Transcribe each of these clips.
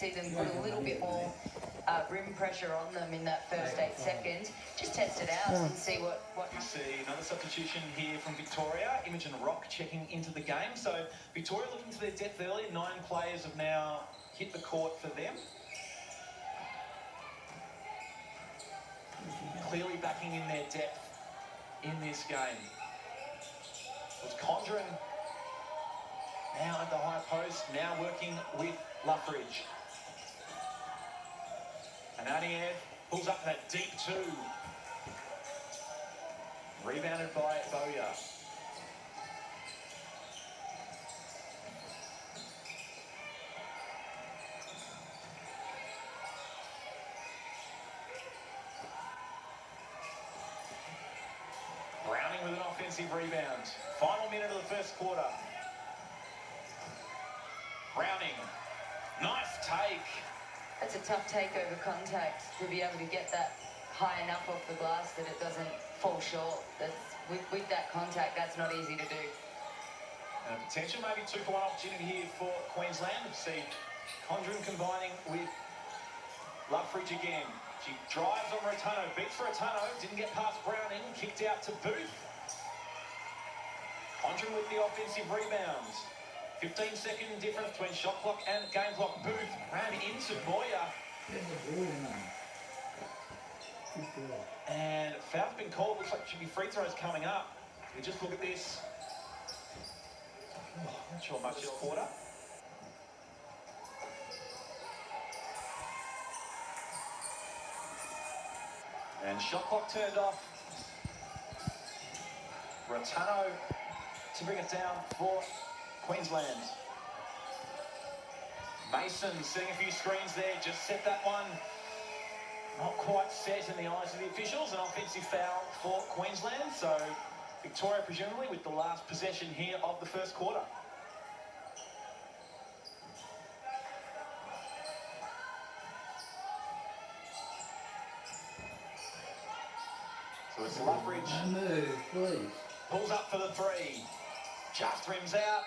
see them put a little bit more rim pressure on them in that first 8 seconds. Just test it out and see what... We see another substitution here from Victoria. Imogen Rock checking into the game. So Victoria looking to their depth early. 9 players have now hit the court for them. Clearly backing in their depth in this game. Was Conjuring now at the high post, now working with Luffridge. And Aniev pulls up that deep 2. Rebounded by Boya. Browning with an offensive rebound. Final minute of the first quarter. Browning, nice take. That's a tough take over contact to be able to get that high enough off the glass that it doesn't fall short. With that contact, that's not easy to do. And a potential maybe 2-for-1 opportunity here for Queensland. We see Conjuring combining with Luffridge again. She drives on Rotunno, beats Rotunno, didn't get past Browning, kicked out to Booth. Conjuring with the offensive rebound. 15-second difference between shot clock and game clock. Booth ran into Boya. And foul's been called. Looks like it should be free throws coming up. We just look at this. Not sure much this quarter. And shot clock turned off. Rotunno to bring it down for Queensland. Mason seeing a few screens there, just set that one. Not quite set in the eyes of the officials. An offensive foul for Queensland. So Victoria presumably with the last possession here of the first quarter. So it's Luffridge. Move, please. Pulls up for the 3. Just rims out.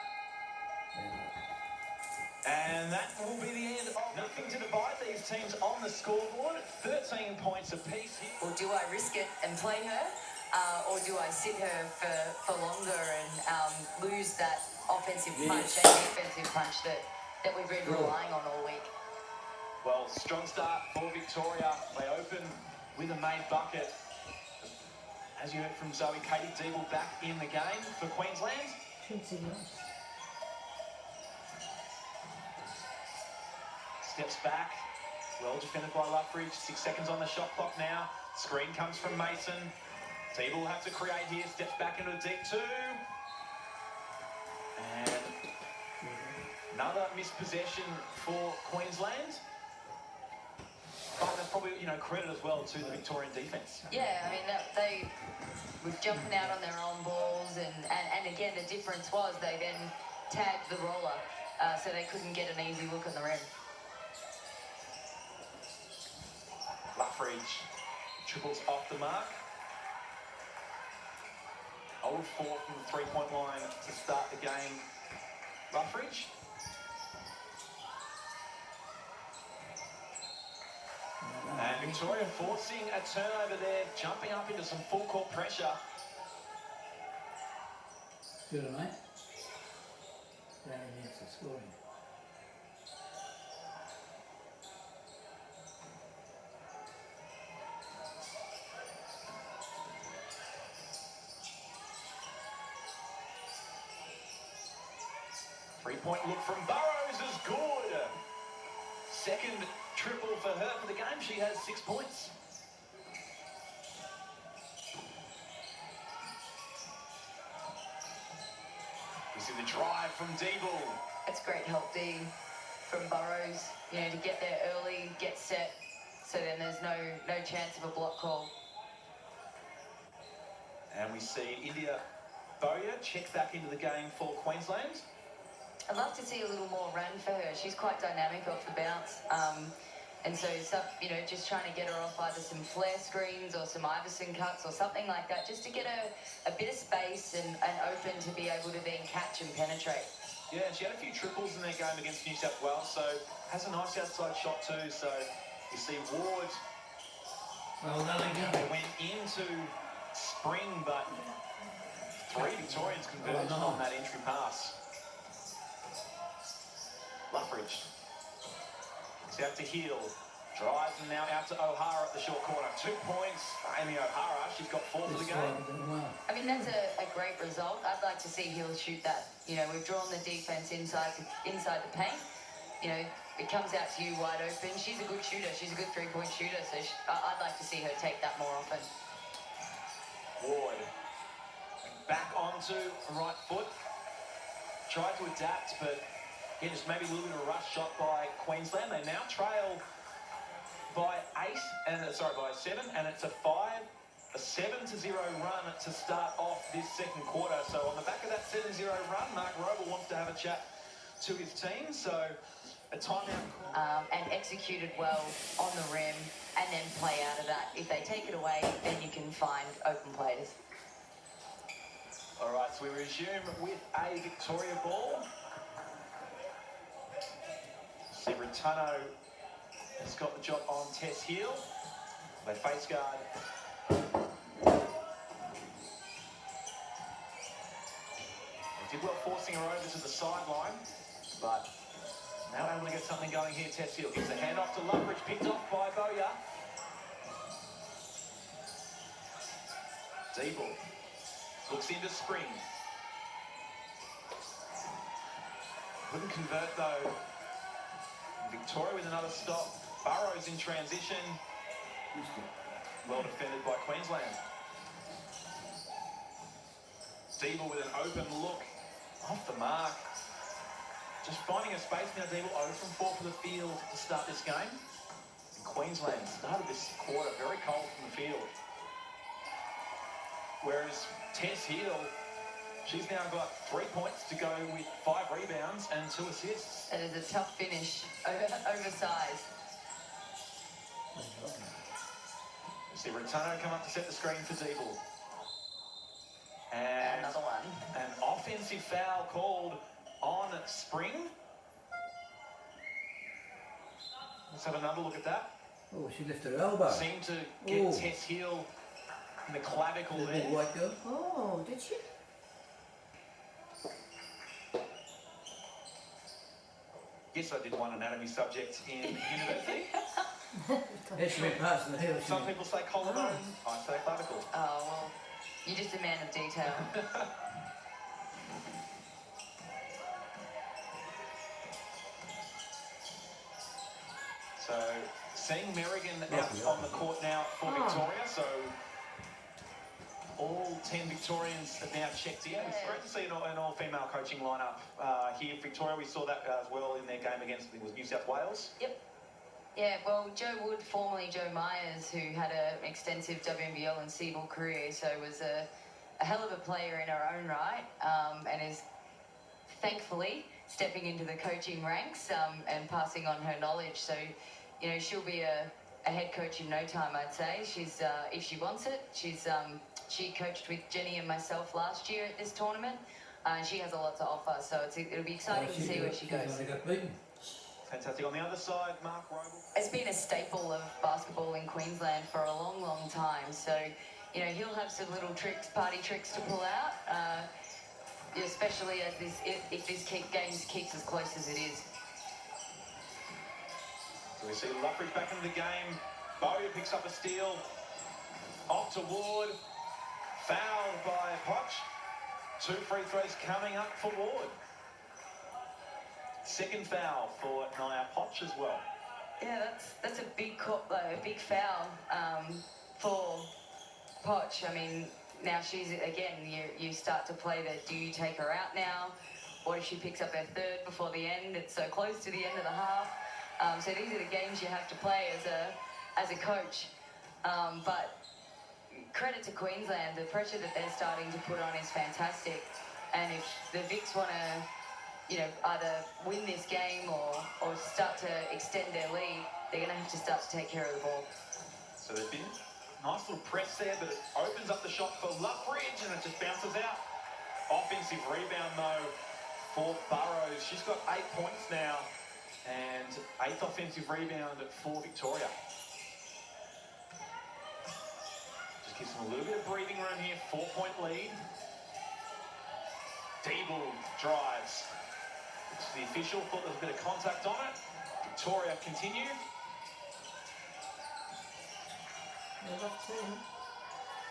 And that will be the end of nothing to divide these teams on the scoreboard. 13 points apiece here. Or do I risk it and play her? Or do I sit her for longer and lose that offensive punch, that defensive punch that we've been relying on all week? Well, strong start for Victoria. They open with a made bucket. As you heard from Zoe, Katie Deeble back in the game for Queensland. Steps back, well defended by Luffridge. 6 seconds on the shot clock now. Screen comes from Mason. Deeble will have to create here, steps back into a deep 2. And another missed possession for Queensland. But that's probably, credit as well to the Victorian defence. Yeah, I mean, they were jumping out on their own balls, and again, the difference was they then tagged the roller, so they couldn't get an easy look on the rim. Luffridge triples off the mark. 0 of 4 from the three-point line to start the game. Luffridge. And Victoria forcing a turnover there, jumping up into some full court pressure. Good, mate. Down against the scoring. Three-point look from Burrows is good. Second triple for her for the game. She has 6 points. We see the drive from Deeble. It's great help, D, from Burrows, to get there early, get set, so then there's no chance of a block call. And we see India Boya check back into the game for Queensland. I'd love to see a little more run for her. She's quite dynamic off the bounce. And so, just trying to get her off either some flare screens or some Iverson cuts or something like that, just to get her a bit of space and open to be able to then catch and penetrate. Yeah, and she had a few triples in their game against New South Wales, so has a nice outside shot too. So you see Ward Well done again. went into Spring, but 3 Victorians converged on that entry pass. Luffridge. It's out to Heel. Drives and now out to O'Hara at the short corner. 2 points. Amy O'Hara, she's got 4 for the game. I mean, that's a great result. I'd like to see Hill shoot that. You know, we've drawn the defence inside the paint. You know, it comes out to you wide open. She's a good shooter. She's a good three-point shooter. So I'd like to see her take that more often. Ward. Back onto right foot. Tried to adapt, but again, just maybe a little bit of a rush shot by Queensland. They now trail by 7, and it's a 7-0 run to start off this second quarter. So on the back of that 7-0 run, Mark Roble wants to have a chat to his team. So a timeout. And executed well on the rim, and then play out of that. If they take it away, then you can find open players. All right, so we resume with a Victoria ball. See Returno has got the job on Tess Heel. They face guard. They did well forcing her over to the sideline, but now able to get something going here. Tess Heel gives a hand off to Luffridge, picked off by Boya. Deeble looks into Spring. Couldn't convert though. Victoria with another stop. Burrows in transition. Well defended by Queensland. Deeble with an open look. Off the mark. Just finding a space now. Deeble 0 from 4 for the field to start this game. And Queensland started this quarter very cold from the field. Whereas Tess Heel, she's now got 3 points to go with 5 rebounds and 2 assists. It is a tough finish, oversized. You see Returno come up to set the screen for Deeble. And another one. An offensive foul called on Spring. Let's have another look at that. Oh, she lifted her elbow. Seemed to get Tess Heel in the clavicle Little there. white girl. Oh, did she? Yes, I did one anatomy subject in university. Instrument parts of the heel. Some people say collarbone, I say clavicle. Oh, well, you're just a man of detail. So, seeing Merrigan out on the court now for Victoria, so all 10 Victorians have now checked in. It's great to see an all-female coaching lineup here. Victoria, we saw that as well in their game against, I think it was New South Wales. Yep. Yeah, well, Jo Wood, formerly Joe Myers, who had an extensive WNBL and CBL career, so was a hell of a player in her own right, and is thankfully stepping into the coaching ranks and passing on her knowledge. So, you know, she'll be a head coach in no time, I'd say. She's, if she wants it, she coached with Jenny and myself last year at this tournament. She has a lot to offer, so it'll be exciting to see where she goes. Fantastic. On the other side, Mark Roble. It's been a staple of basketball in Queensland for a long, long time. So, you know, he'll have some little tricks, party tricks to pull out, especially as if this game keeps as close as it is. So we see Luffridge back into the game. Boya picks up a steal. Off to Ward. Fouled by Potch. 2 free throws coming up for Ward. Second foul for Nia Potch as well. Yeah, that's a big foul for Potch. I mean, now she's again. You start to play the do you take her out now? What if she picks up her third before the end? It's so close to the end of the half. So these are the games you have to play as a coach. But credit to Queensland, the pressure that they're starting to put on is fantastic. And if the Vics want to, you know, either win this game or start to extend their lead, they're going to have to start to take care of the ball. So there's been a nice little press there, but it opens up the shot for Luffridge and it just bounces out. Offensive rebound though for Burrows. She's got 8 points now and 8th offensive rebound for Victoria. Just gives them a little bit of breathing room here. 4-point lead. Deeble drives. The official thought there was a bit of contact on it. Victoria continue.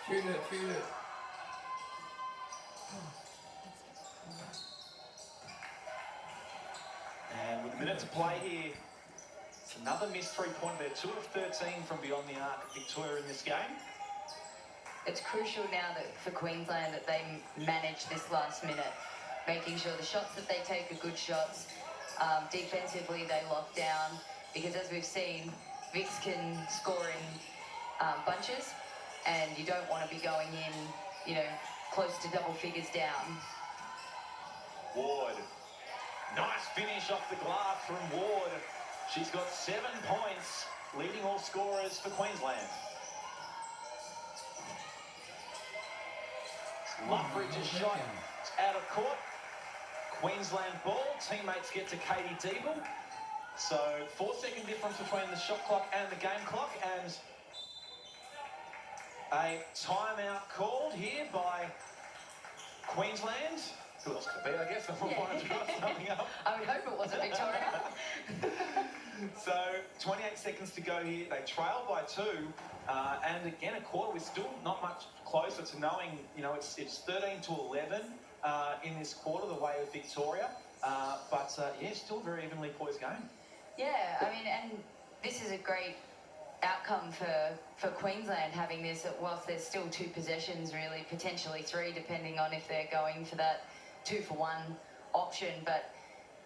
Shoot it, shoot it. And with a minute to play here, it's another missed three-pointer there. 2 of 13 from beyond the arc, Victoria in this game. It's crucial now that for Queensland that they manage this last minute, making sure the shots that they take are good shots. Defensively, they lock down, because as we've seen, Vics can score in bunches, and you don't want to be going in, you know, close to double figures down. Ward. Nice finish off the glass from Ward. She's got 7 points, leading all scorers for Queensland. Luffridge's shot is out of court. Queensland ball. Teammates get to Katie Deeble. So 4-second difference between the shot clock and the game clock, and a timeout called here by Queensland. Who else could it be, I guess? I wanted to draw something up. I would hope it wasn't Victoria. So 28 seconds to go here. They trail by 2. And again, a quarter. We're still not much closer to knowing, you know, it's 13 to 11 in this quarter, the way of Victoria. But yeah, still a very evenly poised game. Yeah, I mean, and this is a great outcome for Queensland, having this, whilst there's still 2 possessions, really, potentially 3, depending on if they're going for that 2-for-1 option. But,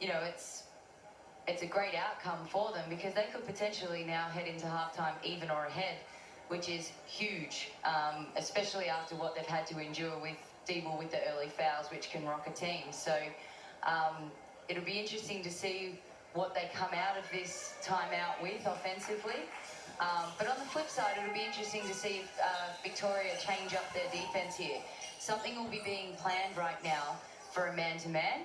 you know, it's a great outcome for them, because they could potentially now head into halftime even or ahead, which is huge, especially after what they've had to endure with Deeble with the early fouls, which can rock a team. So it'll be interesting to see what they come out of this timeout with offensively. But on the flip side, it'll be interesting to see if Victoria change up their defence here. Something will be being planned right now for a man-to-man.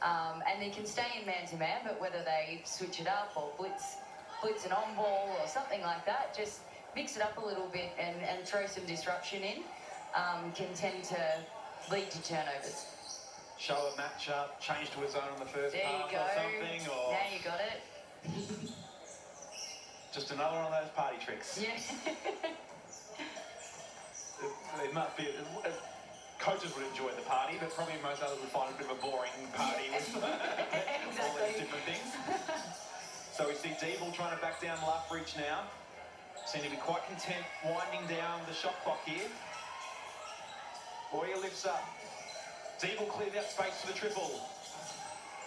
And they can stay in man-to-man, but whether they switch it up or blitz an on-ball or something like that, just mix it up a little bit and throw some disruption in, can tend to lead to turnovers. Show a matchup, change to a zone on the first half or something, or now you got it. just another one of those party tricks. Yeah. It must be. Coaches would enjoy the party, but probably most others would find it a bit of a boring party with all these different things. So we see Deeble trying to back down Luffridge now. Seem to be quite content winding down the shot clock here. Boyer lifts up. Deeble cleared out space for the triple.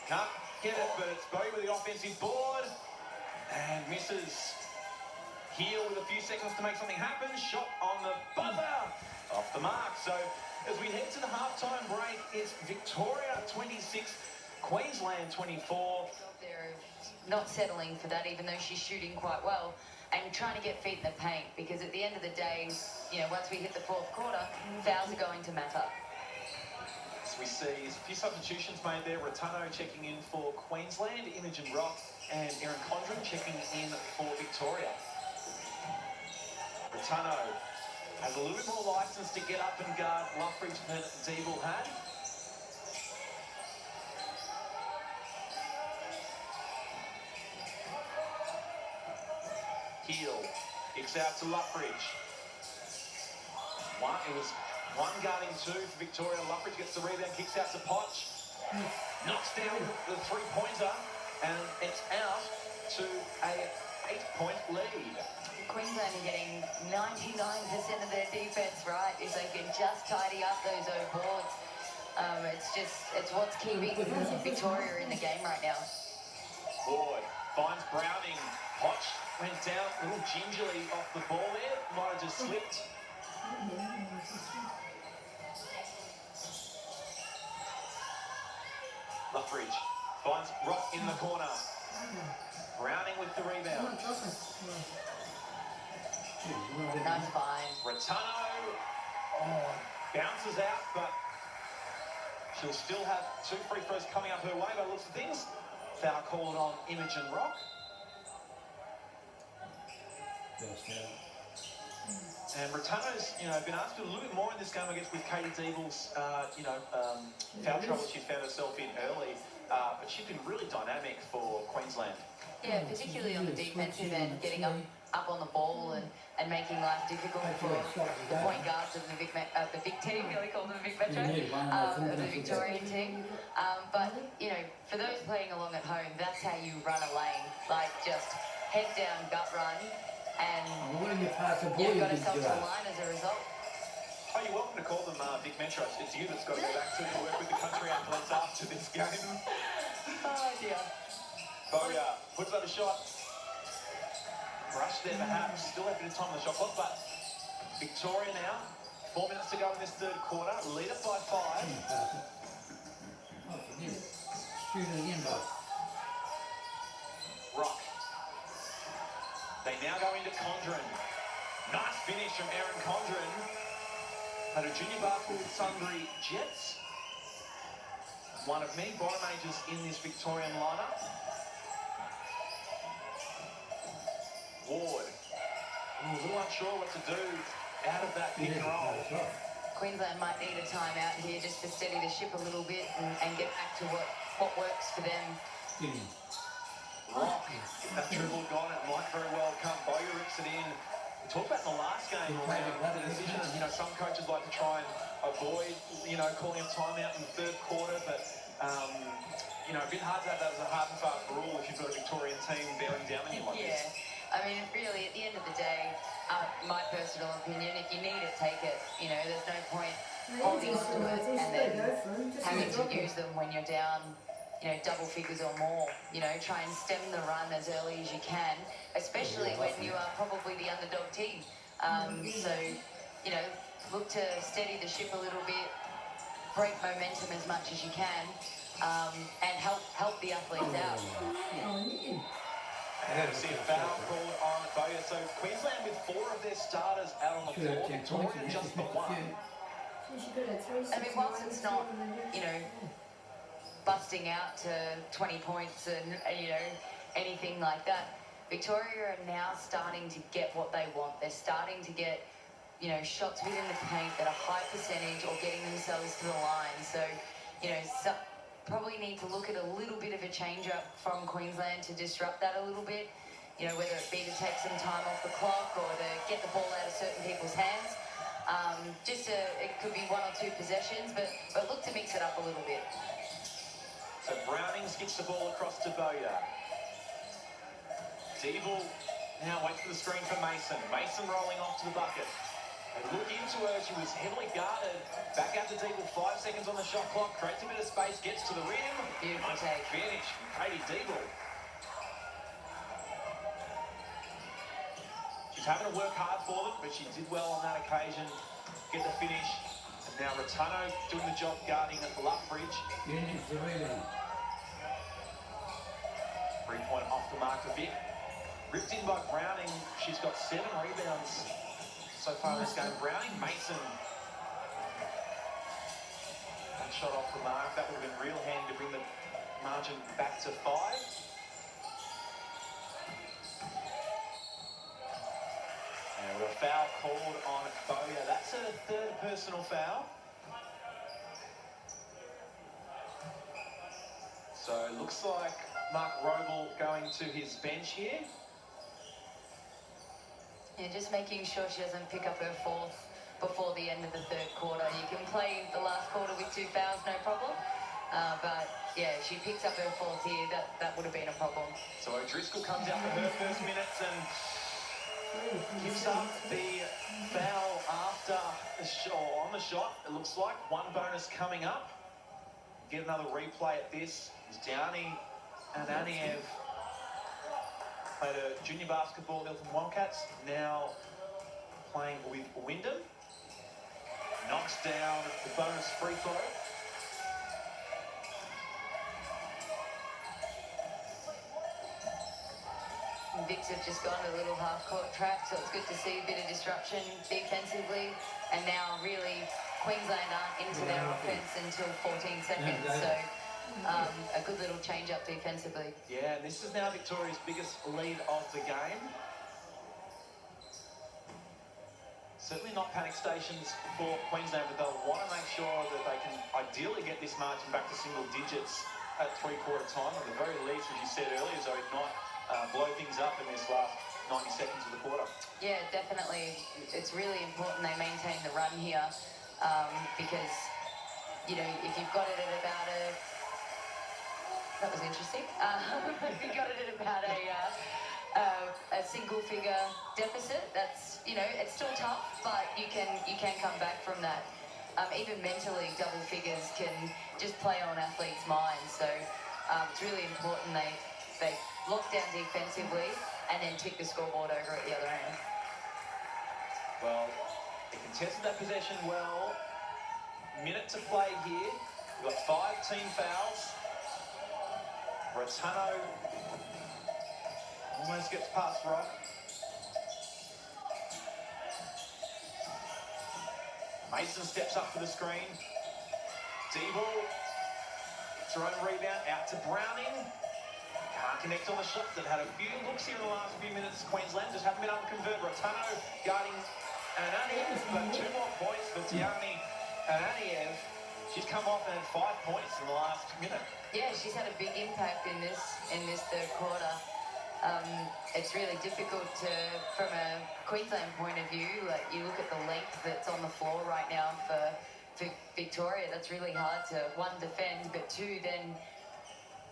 Can't get it, but it's Bowie with the offensive board. And misses. Heel with a few seconds to make something happen. Shot on the buzzer. Off the mark. So as we head to the halftime break, it's Victoria 26, Queensland 24. They're not settling for that, even though she's shooting quite well, and trying to get feet in the paint, because at the end of the day, you know, once we hit the 4th quarter, fouls are going to matter. As we see a few substitutions made there. Rattano checking in for Queensland, Imogen Rock and Erin Condren checking in for Victoria. Rattano has a little bit more licence to get up and guard Luffridge than Deeble had. Heel kicks out to Luffridge. It was 1 guarding 2 for Victoria. Luffridge gets the rebound, kicks out to Potch. Knocks down the 3-pointer, and it's out to a 8-point lead. Queensland are getting 99% of their defence right. If they can just tidy up those boards, it's what's keeping Victoria in the game right now. Ward finds Browning. Potch went down a little gingerly off the ball there. Might have just slipped. Luffridge finds Rock in the corner. Browning with the rebound. Nice find. Rattano bounces out, but She'll still have 2 free throws coming up her way by the looks of things. Foul called on Imogen Rock. And Returno's, been asked to do a little bit more in this game, I guess, with Katie Deeble's, foul trouble she's found herself in early. But she's been really dynamic for Queensland. Yeah, particularly on the defensive end, getting up on the ball and making life difficult for the point guards of the big team, we call them the big metro, of the Victorian team. But, for those playing along at home, that's how you run a lane. Like, just head down, gut run, and you've got yourself to the line as a result. Oh, you're welcome to call them Big Metros. It's you that's got to go back to work with the country athletes after this game. Oh, dear. Boya puts up a shot. Brush there perhaps. Still have a bit of time on the shot clock, but Victoria now. 4 minutes to go in this third quarter. Lead it by 5. Shoot it again, Bob. Rock. They now go into Condren. Nice finish from Erin Condren. At a junior basketball with Sundry Jets. One of many bottom majors in this Victorian lineup. Ward. A little unsure what to do out of that pick and roll. Queensland might need a timeout here just to steady the ship a little bit and get back to what works for them. Rock. That dribble gone. It might very well come. Boya rips it in. We talked about in the last game around the decision. Some coaches like to try and avoid, calling a timeout in the third quarter, but, a bit hard to have that as a hard and fast rule if you've got a Victorian team bearing down on you like this. Yeah, I mean, really, at the end of the day, my personal opinion, if you need it, take it. There's no point holding on to it and then having to use them when you're down, double figures or more. Try and stem the run as early as you can, especially when you are probably the underdog team. So, look to steady the ship a little bit, break momentum as much as you can, and help the athletes out. And see a foul called on Boya. So Queensland with 4 of their starters out on the floor. Victoria just the 1. I mean, whilst it's not, busting out to 20 points and, anything like that, Victoria are now starting to get what they want. They're starting to get, shots within the paint at a high percentage or getting themselves to the line. So, probably need to look at a little bit of a change-up from Queensland to disrupt that a little bit, whether it be to take some time off the clock or to get the ball out of certain people's hands. It could be 1 or 2 possessions, but look to mix it up a little bit. So Browning skips the ball across to Boya. Deeble now waits for the screen for Mason. Mason rolling off to the bucket. They look into her. She was heavily guarded. Back out to Deeble. 5 seconds on the shot clock. Creates a bit of space. Gets to the rim. Beautiful nice take. finish from Katie Deeble. She's having to work hard for them, but she did well on that occasion. Get the finish. And now Returno doing the job guarding at Luffridge. 3-point off the mark for Vic. Ripped in by Browning. She's got 7 rebounds so far in this game. Browning, Mason. One shot off the mark. That would have been real handy to bring the margin back to 5. And with a foul called on Boya. That's a 3rd personal foul. So it looks like Mark Roble going to his bench here. Yeah, just making sure she doesn't pick up her 4th before the end of the third quarter. You can play the last quarter with 2 fouls, no problem. But yeah, if she picks up her 4th here, that would have been a problem. So O'Driscoll comes out for her first minutes and gives up the foul after the shot, on the shot. It looks like 1 bonus coming up. Get another replay at this. It's Downey and Aniev. Played a junior basketball with the Wildcats, now playing with Wyndham. Knocks down the bonus free throw. Vicks have just gone to a little half-court track, so it's good to see a bit of disruption defensively. And now really Queensland aren't into their offence until 14 seconds. So a good little change up defensively. Yeah, and this is now Victoria's biggest lead of the game. Certainly not panic stations for Queensland, but they'll want to make sure that they can ideally get this margin back to single digits at three-quarter time. At the very least, as you said earlier, so not blow things up in this last 90 seconds of the quarter. Yeah, definitely. It's really important they maintain the run here because, you know, if you've got it at about a... That was interesting. If you got it at about a single-figure deficit, that's, you know, it's still tough, but you can come back from that. Even mentally, double figures can just play on athletes' minds. So it's really important they lock down defensively and then tick the scoreboard over at the other end. Well, they contested that possession well. Minute to play here. We've got 5 team fouls. Returno almost gets past Rock. Mason steps up for the screen. D-ball. It's her own rebound out to Browning. Can't connect on the shot. They've had a few looks here in the last few minutes. Queensland just haven't been able to convert. Returno guarding Ananiev, but 2 more points for Tiani Ananiev. She's come off and had 5 points in the last minute. Yeah, she's had a big impact in this third quarter. It's really difficult to, from a Queensland point of view, like you look at the length that's on the floor right now for Victoria. That's really hard to, 1, defend, but 2, then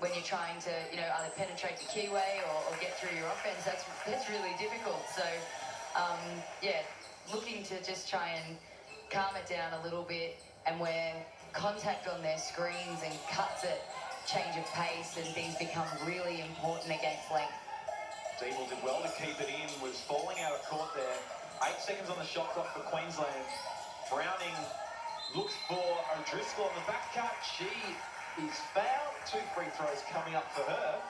when you're trying to, you know, either penetrate the keyway or get through your offense, that's really difficult. So, yeah, looking to just try and calm it down a little bit, and where contact on their screens and cuts at change of pace and things become really important against length. Deeble did well to keep it in, was falling out of court there. 8 seconds on the shot clock for Queensland. Browning looks for O'Driscoll on the back cut. She is fouled. 2 free throws coming up for her.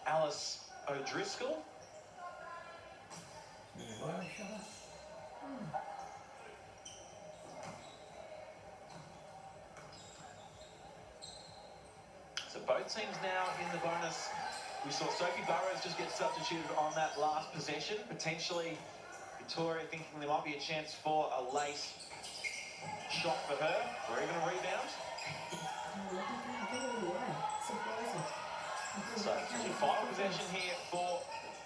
Alice O'Driscoll. So both teams now in the bonus. We saw Sophie Burrows just get substituted on that last possession. Potentially Victoria thinking there might be a chance for a late shot for her, or even a rebound. So your final possession here for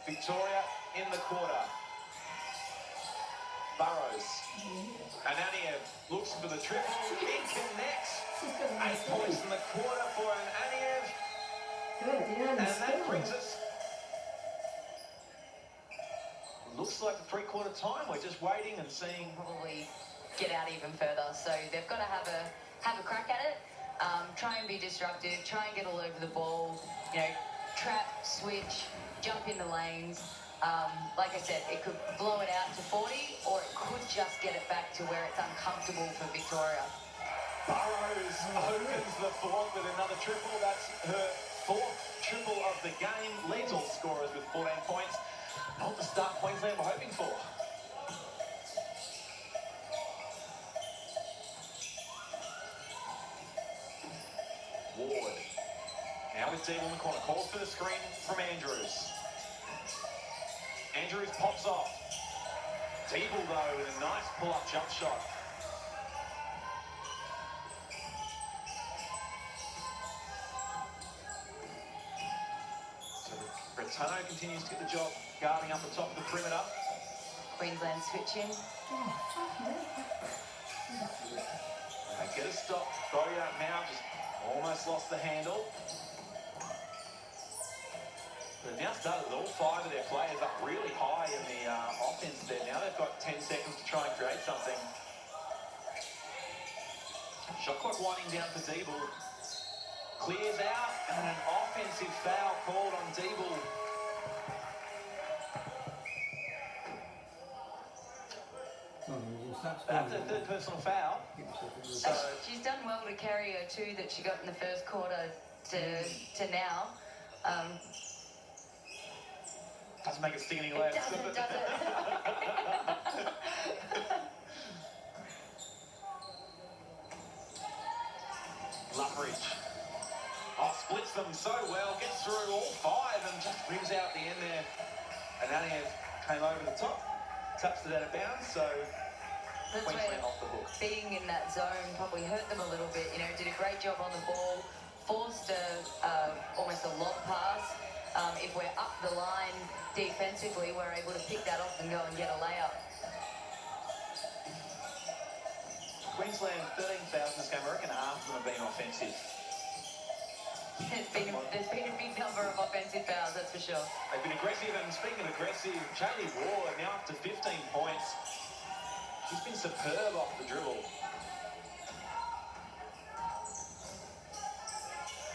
Victoria in the quarter. Burrows. Ananiev looks for the triple. It connects. 8 points in the quarter for Ananiev. And that brings us... Looks like the three-quarter time. We're just waiting and seeing... Probably get out even further. So they've got to have a crack at it. Try and be disruptive. Try and get all over the ball. You know, trap, switch, jump in the lanes. Like I said, it could blow it out to 40, or it could just get it back to where it's uncomfortable for Victoria. Burrows opens the 4th with another triple. That's her 4th triple of the game. Leads all scorers with 14 points. Not the start Queensland were hoping for. Ward. Now with Deeble in the corner. Calls for the screen from Andrews. Andrews pops off. Deeble, though, with a nice pull-up jump shot. So Returno continues to get the job guarding up the top of the perimeter. Queensland switching. They get a stop. Boya now just almost lost the handle. They've now started with all 5 of their players up really high in the offense there. Now they've got 10 seconds to try and create something. Shot clock winding down for Deeble. Clears out, and an offensive foul called on Deeble. That's a 3rd personal foul. So She's done well to carry her 2 that she got in the first quarter to now. Doesn't make it sting any less. It doesn't. Luffridge. Oh, splits them so well, gets through all five and just rims out the end there. And Anniev came over the top, touched it out of bounds, so That's Queensland where off the hook. being in that zone probably hurt them a little bit. You know, did a great job on the ball, forced almost a lob pass. If we're up the line defensively, we're able to pick that off and go and get a layup. Queensland, 13,000 this game. I reckon half of them have been offensive. There's been a big number of offensive fouls, that's for sure. They've been aggressive, and speaking of aggressive, Jaylee Ward now up to 15 points. She's been superb off the dribble.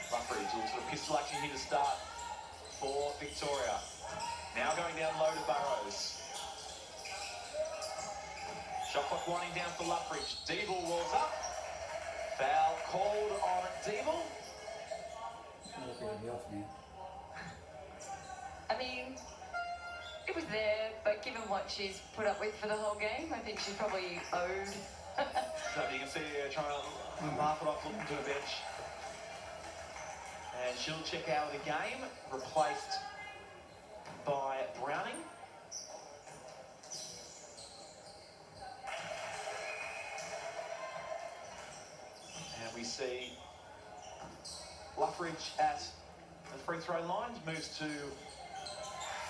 Luffridge, a little sort of pistol action here to start for Victoria. Now going down low to Burrows. Shot clock winding down for Luffridge. Deeble rolls up. Foul called on Deeble. I mean, it was there, but given what she's put up with for the whole game, I think she probably owed. So you can see her trying to laugh it off, looking to the bench. And she'll check out of the game, replaced by Browning. And we see Luffridge at the free throw line, moves to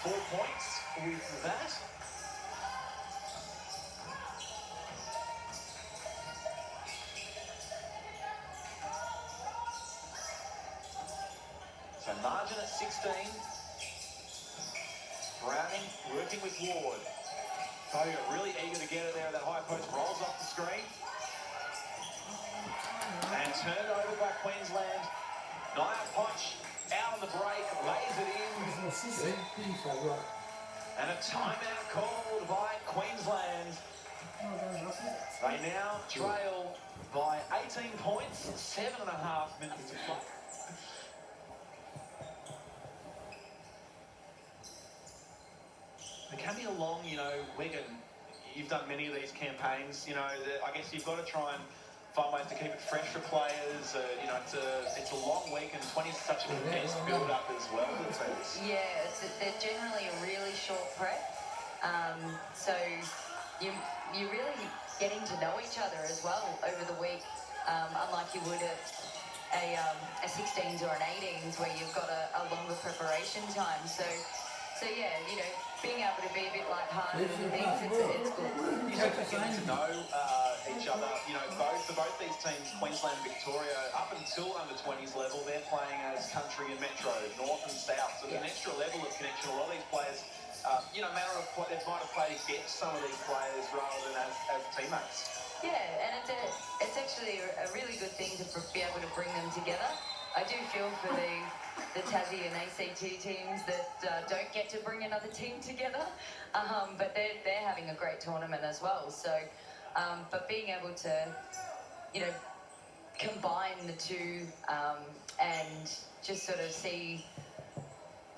4 points with that. So margin at 16. Browning working with Ward. Boga really eager to get it there. That high post rolls off the screen. And turned over by Queensland. Nia Potch out on the break, lays it in. And a timeout called by Queensland. They now trail by 18 points, 7.5 minutes to play. It can be a long, Wigan, you've done many of these campaigns, I guess you've got to try and find ways to keep it fresh for players. It's a long week, and 20 is such a condensed build-up as well for the teams. Yeah, they're generally a really short prep. So you're really getting to know each other as well over the week, unlike you would at a 16s or an 18s where you've got a longer preparation time. So yeah, being able to be a bit lighthearted and things, it's good. You sort of getting to know each other. For both these teams, Queensland and Victoria, up until under-20s level, they're playing as country and metro, north and south. So there's an extra level of connection. A lot of these players, matter of they might have played against some of these players rather than as teammates. Yeah, and it's actually a really good thing to be able to bring them together. I do feel for the Tassie and ACT teams that don't get to bring another team together, but they're having a great tournament as well. So, but being able to, combine the two and just sort of see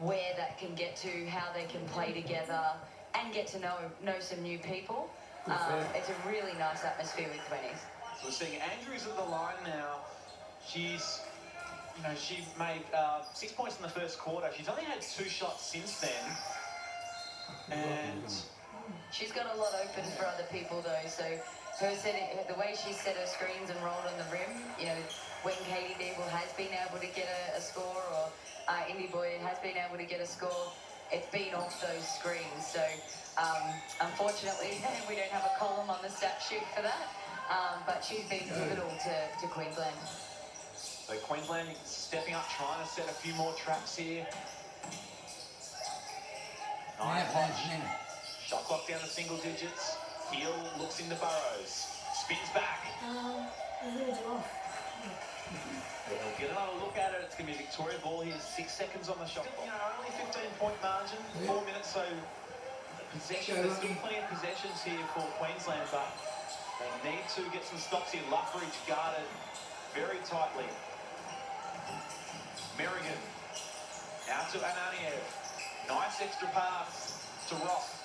where that can get to, how they can play together, and get to know some new people. It's a really nice atmosphere with 20s. So we're seeing Andrews at the line now. She's, she made 6 points in the first quarter. She's only had 2 shots since then. And she's got a lot open for other people though. So the way she set her screens and rolled on the rim, when Katie Deeble has been able to get a score, or Indy Boy has been able to get a score, it's been off those screens. So unfortunately, we don't have a column on the stat sheet for that. But she's been pivotal to Queensland. So Queensland stepping up, trying to set a few more traps here. Shot clock down to single digits. Heel looks into Burrows. Spins back. They'll get another look at it. It's going to be a Victoria ball here. 6 seconds on the shot clock. Only 15-point margin. 4 minutes, so possession. There's still plenty of possessions here for Queensland, but they need to get some stops here. Luffridge guarded very tightly. Merrigan out to Ananiev. Nice extra pass to Ross.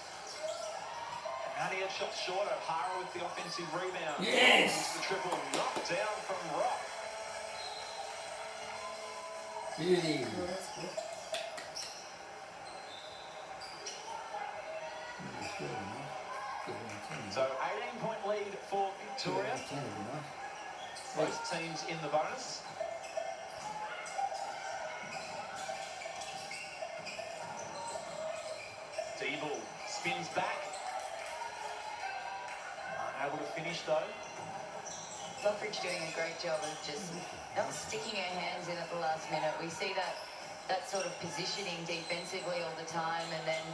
Nadia shot short. O'Hara with the offensive rebound. Yes! The triple knocked down from Rock. Beauty. Oh, that's good. So 18-point lead for Victoria. Both teams in the bonus. Deeble spins back. Unable to finish though. Luffridge doing a great job of just not sticking her hands in at the last minute. We see that sort of positioning defensively all the time, and then,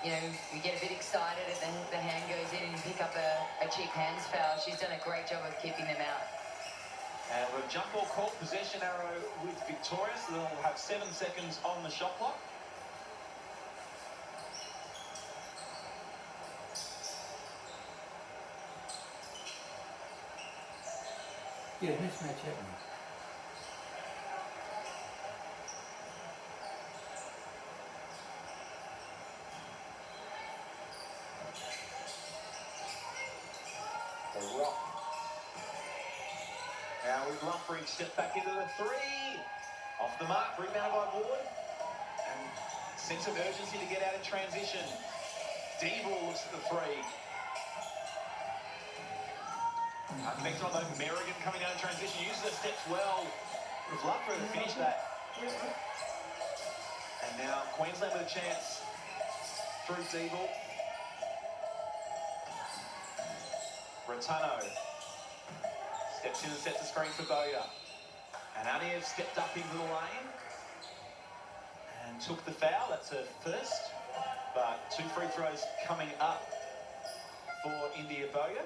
you know, we get a bit excited and then the hand goes in and you pick up a cheap hands foul. She's done a great job of keeping them out. And we've jump ball call, possession arrow with Victoria, so then we'll have 7 seconds on the shot clock. Yeah, mismatch happening. The Rock. Now with Luffridge step back into the three. Off the mark, rebounded by Ward. And sense of urgency to get out in transition. Deeble looks at the three. Next one though, Merrigan coming out in transition, uses her steps well. Would have loved for her to finish that. And now Queensland with a chance through Deeble. Returno steps in and sets the screen for Boya. And Aniev stepped up into the lane and took the foul. That's her first, but 2 free throws coming up for India Boya.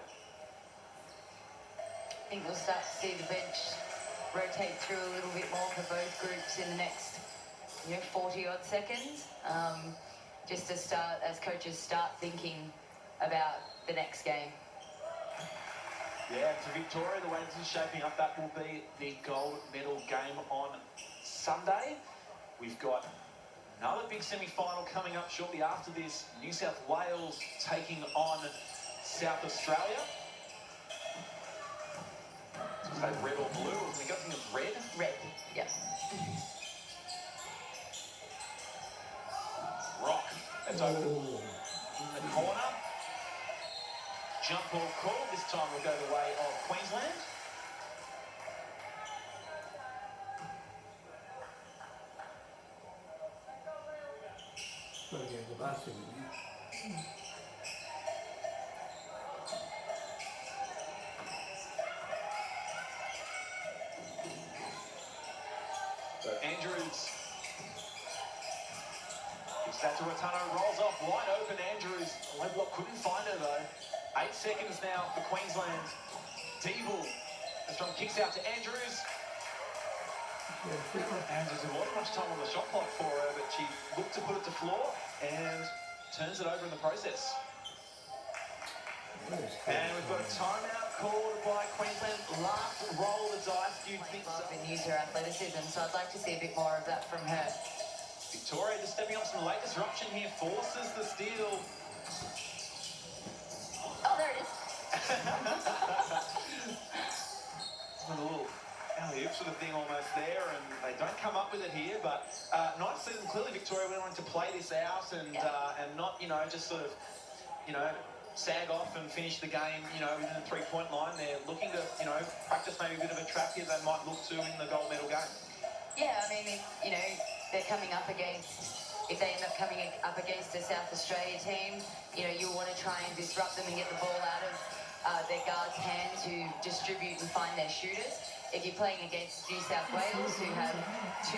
I think we'll start to see the bench rotate through a little bit more for both groups in the next, 40-odd seconds. Just to start, as coaches start thinking about the next game. Yeah, for Victoria, the way this is shaping up, that will be the gold medal game on Sunday. We've got another big semi-final coming up shortly after this. New South Wales taking on South Australia. Say red or blue, or we got something as red? Red, yeah. Rock, that's open. The corner. Jump ball call. This time will go the way of Queensland. Got to go to the basket, isn't it? So Andrews gives that to Returno, rolls off wide open. Andrews, low block, couldn't find her though. 8 seconds now for Queensland. Deeble, this one kicks out to Andrews. Andrews, there wasn't much time on the shot clock for her, but she looked to put it to floor and turns it over in the process. And we've got a timeout called by Queensland. Last roll of the dice. Do you think so? And use her athleticism, so I'd like to see a bit more of that from her. Victoria just stepping up some late disruption here, forces the steal. Oh, there it is. A little alley-oop sort of thing almost there, and they don't come up with it here, but nice to see them. Clearly Victoria wanting to play this out and not, just sort of, sag off and finish the game, within the 3-point line. They're looking to, practice maybe a bit of a trap here they might look to in the gold medal game. Yeah, I mean, they're coming up against, if they end up coming up against a South Australia team, you'll want to try and disrupt them and get the ball out of their guards' hands who distribute and find their shooters. If you're playing against New South Wales, who have 2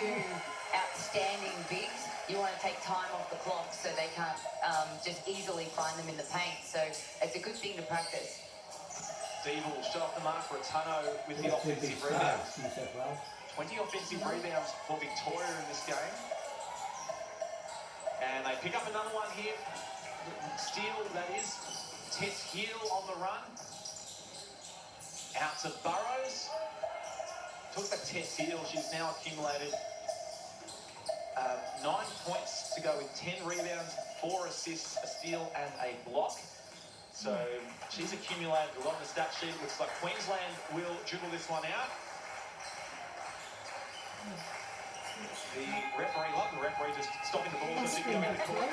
outstanding bigs, you want to take time off the clock so they can't just easily find them in the paint. So it's a good thing to practice. Deeble shot off the mark for Returno with the offensive rebounds. 20 offensive rebounds for Victoria in this game. And they pick up another one here. Steal, that is. Tess Hill on the run. Out to Burrows. Took the Tess Hill. She's now accumulated 9 points to go with 10 rebounds, 4 assists, a steal and a block. So she's accumulated a lot on the stat sheet. Looks like Queensland will dribble this one out. The referee, love the referee just stopping the ball as if you're going to court.